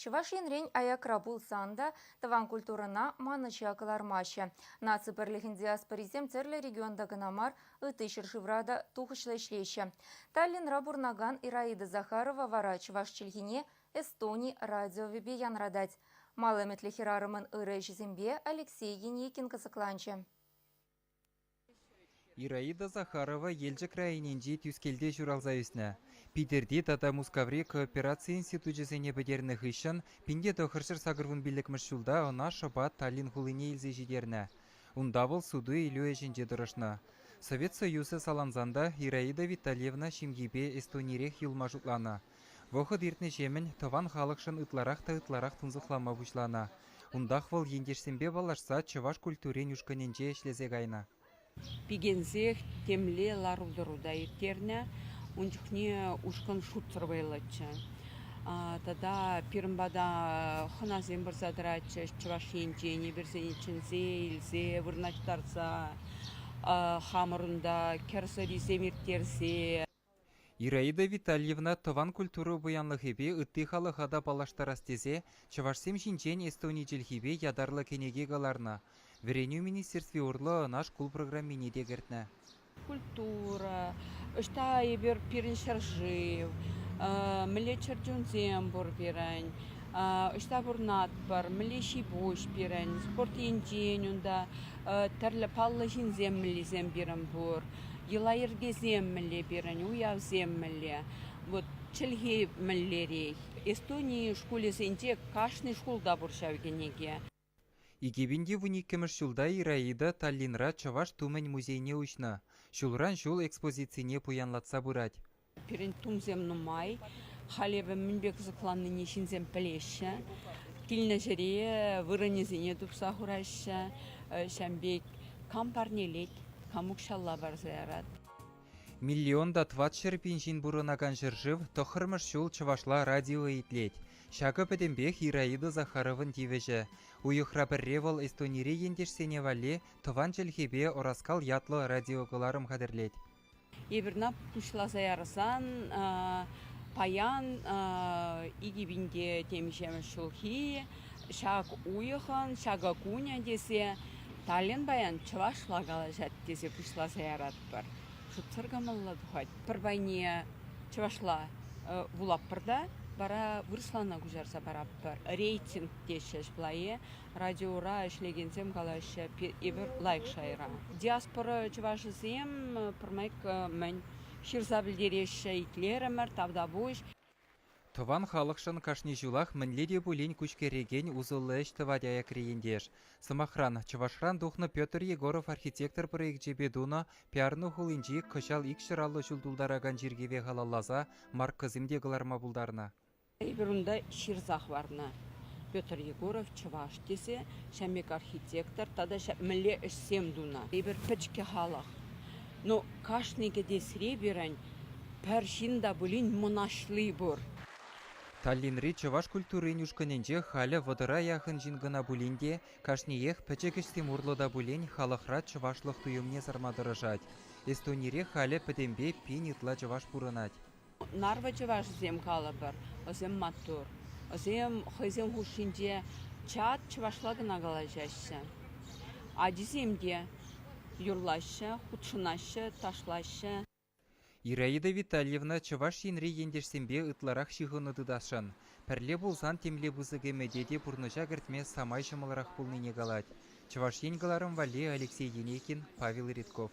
Чуваш енрень аякра булсанда таван культурына маныча кылармашы. Наци бірлігін диаспоризем терлі регионда гынамар ыты шыршыврада тухышлы ишлейші. Таллин рабурнаган Ираида Захарова вара Чуваш чельгине Эстони радиовебе янрадать. Малыметлі хирарымын ыры жізімбе Алексей Енекин кызыкланчы. Ираида Захарова елжі крайыненже түскелде журалзайысына. Питерде Тата Мускаври кооперация институтжесене бедерні хышын, пинде тохыршыр сагырвын билікміш жылда она шабат Таллин хулыне елзе жидерні. Ундавыл суду илю ежінже дұрышны. Совет Союзы саланзанда Ираида Витальевна Шимгибе Эстонирех юлма жұтлана. Вохыд иртне жемін таван халықшын ытларақ та ытларақ тынзықлама бұшлана. Ундақ выл ендешсенбе балашса Чуваш культурен юшканенже ешлезе гайна. Пигензех темле ларудыруда иртерне, унчухне ушкан шутсыр байлачы. Тада пирымбада хыназем бір задырачы, Чуваш енжене берсен ичінзе, илзе, вырначтарса, хамырында керсаризе миртерсе. Ираида Витальевна таван культуру буянлық ебе үтті халықада балаштарастезе, Чувашсем жинчен Эстони jelхибе ядарлы кенеге галарна. Вереню министерстве урлы наш кул программине дегертна. Культура, үшта ебер пирін шаржив, міле чарджунзем бұр берін, үшта бұрнат бар, міле шибош берін, спорт енжен, онда тәрлі паллы жинзем мілезем берін бұр, елайыргезем міле берін, уявзем міле. Вот чілге міллерей. Эстонии школесенде кашны школда бұр шәвгенеге. Игебинде вуниккеміш жылда Ираида Таллинра Чуваш тумен музейне учна. Шулран шул экспозицияне пуянлатса бұрад. Перен тумзем нумай, халебе мінбек зықланны нешінзем пілеші. Кілні жіре вырынезіне дұпса ғырашы, шәмбек кампарнелет, камукшалла бар зайрат. Миллионда тватшыр пинжин бұрынаган жыржыв, тохырмыш шул Чувашла радио итлет. Шағы пәдембек Ираида Захаровын дивежі. Уйықра бір ревал Эстонире ендешсене вале, тыван jelхебе ораскал ятлы радиоғыларым қадірлет. Ебірна пұшла заярысан, паян игибинде темешемі шулхи, шаг уйықын, шага куня десе, Таллин баян Чувашла қалажат десе пұшла заярат бар. Шутсыргамалла дұхат. Бір байне Чувашла вулаппырда, бара вырслана күжарса бараппыр. Рейтинг дешеш блайы, радиора ішлегензем қалашы ебір лайк шайра. Диаспора Чувашызем пырмайк мән шырза білдереші итлерімір, тавда бұш. Тыван халықшын кашни жулах мінледе бұлен күшкереген ұзылы іштівадяя кірейіндеш. Сымахран, Чувашран дұхны Петр Егоров архитектор проект жебедуна пиарны хулинжи кышал икшыралы жүлдулдараган жергеве халалаза марк кызымде ғыларма бұлдарына. Ебірунда шырзақ варна. Петр Егоров Чуваш десе, шәмек архитектор, тада мүле ішсем дуна. Ебір пічке халық. Но кашнеге десіре берін, пәршінда бұлін мұнашлы бұр. Таллинри Чуваш культурын юшканенже халя водыра яхын жингына булинде, кашниех пәчекіштем урлыда булен халықра Чувашлық туюмне зармадырыжать. Эстонире халя пәдембе пенитла Чуваш пурынать. Нарва Чуваш зем калабыр, озем матур. Озем хызем хушинде чат Чувашла гына галажашы. Адиземде юрлашы, худшынашы, ташлашы. Ираида Витальевна Чуваш енре ендешсембе ытларах шихыны дыдашын. Пәрле болсан темле бұзыге медеде бұрныжа гіртме самай жымылырақ пулныне галать. Чуваш енгаларым вале Алексей Енекин, Павел Редков.